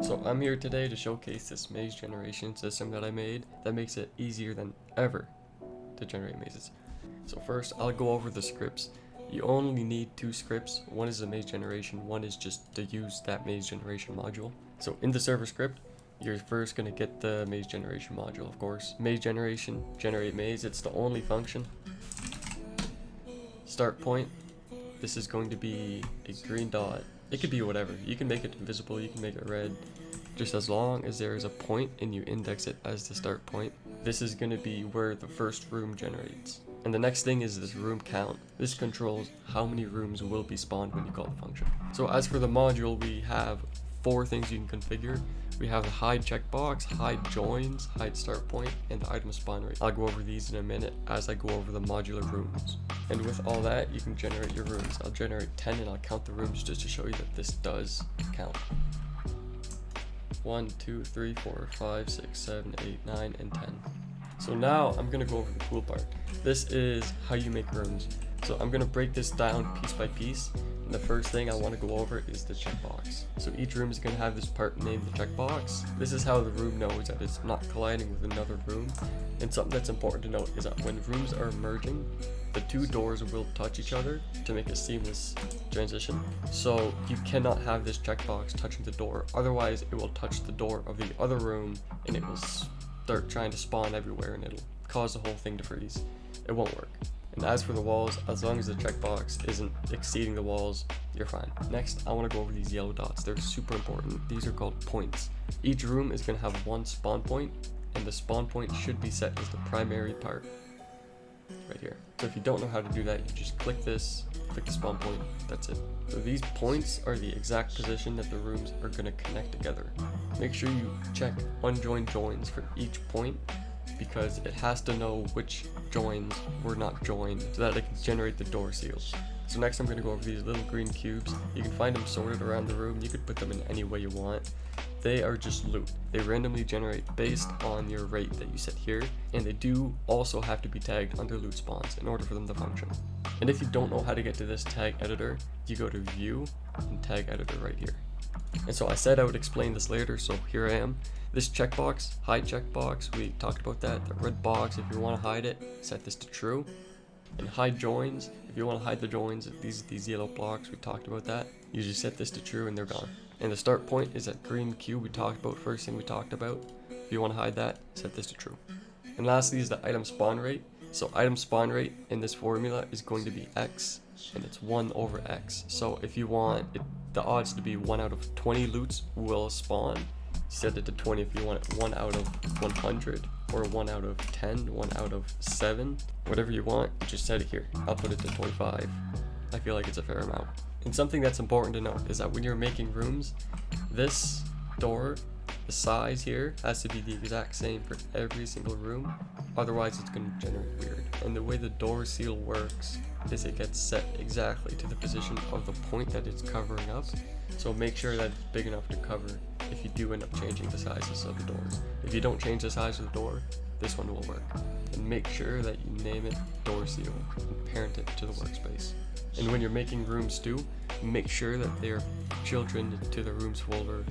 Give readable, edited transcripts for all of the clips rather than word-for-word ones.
So I'm here today to showcase this maze generation system that I made that makes it easier than ever to generate mazes. So first I'll go over the scripts. You only need two scripts. One is the maze generation, one is just to use that maze generation module. So in the server script, you're first going to get the maze generation module, of course. Maze generation, generate maze, it's the only function. Start point, this is going to be a green dot. It could be whatever. You can make it invisible, you can make it red. Just as long as there is a point and you index it as the start point. This is going to be where the first room generates. And the next thing is this room count. This controls how many rooms will be spawned when you call the function. So as for the module, we have 4 things you can configure. We have the hide checkbox, hide joins, hide start point, and the item spawn rate. I'll go over these in a minute as I go over the modular rooms. And with all that, you can generate your rooms. I'll generate 10 and I'll count the rooms just to show you that this does count. 1, 2, 3, 4, 5, 6, 7, 8, 9, and 10. So now I'm gonna go over the cool part. This is how you make rooms. So I'm gonna break this down piece by piece. And the first thing I want to go over is the checkbox. So each room is going to have this part named the checkbox. This is how the room knows that it's not colliding with another room. And something that's important to note is that when rooms are merging, the 2 doors will touch each other to make a seamless transition. So you cannot have this checkbox touching the door, otherwise it will touch the door of the other room and it will start trying to spawn everywhere and it'll cause the whole thing to freeze. It won't work. And as for the walls, as long as the checkbox isn't exceeding the walls, you're fine. Next, I want to go over these yellow dots. They're super important. These are called points. Each room is going to have 1 spawn point, and the spawn point should be set as the primary part right here. So if you don't know how to do that, you just click this, click the spawn point, that's it. So these points are the exact position that the rooms are going to connect together. Make sure you check unjoined joins for each point, because it has to know which joins were not joined so that it can generate the door seals. So next I'm going to go over these little green cubes. You can find them sorted around the room. You could put them in any way you want. They are just loot. They randomly generate based on your rate that you set here, and they do also have to be tagged under loot spawns in order for them to function. And if you don't know how to get to this tag editor, you go to view and tag editor right here. And so I said I would explain this later, so here I am. This checkbox, hide checkbox, we talked about that. The red box, if you want to hide it, set this to true. And hide joins, if you want to hide the joins, these yellow blocks, we talked about that. You just set this to true and they're gone. And the start point is that green cube we talked about, first thing we talked about. If you want to hide that, set this to true. And lastly is the item spawn rate. So item spawn rate in this formula is going to be X, and it's 1 over X. So if you want the odds to be 1 out of 20 loots will spawn, set it to 20. If you want it 1 out of 100 or 1 out of 10, 1 out of 7, whatever you want, just set it here. I'll put it to 25. I feel like it's a fair amount. And something that's important to note is that when you're making rooms, this door, the size here has to be the exact same for every single room, otherwise it's going to generate weird. And the way the door seal works is it gets set exactly to the position of the point that it's covering up. So make sure that it's big enough to cover if you do end up changing the sizes of the doors. If you don't change the size of the door, this one will work. And make sure that you name it door seal and parent it to the workspace. And when you're making rooms too, make sure that they are children to the rooms folder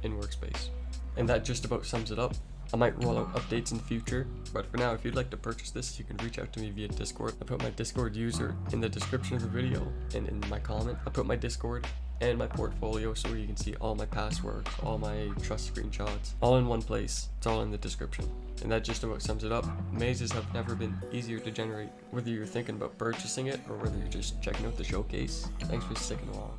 in workspace. And that just about sums it up. I might roll out updates in the future, but for now, if you'd like to purchase this, you can reach out to me via Discord. I put my Discord user in the description of the video and in my comment. I put my Discord and my portfolio so you can see all my past work, all my trust screenshots, all in one place. It's all in the description. And that just about sums it up. Mazes have never been easier to generate, whether you're thinking about purchasing it or whether you're just checking out the showcase. Thanks for sticking along.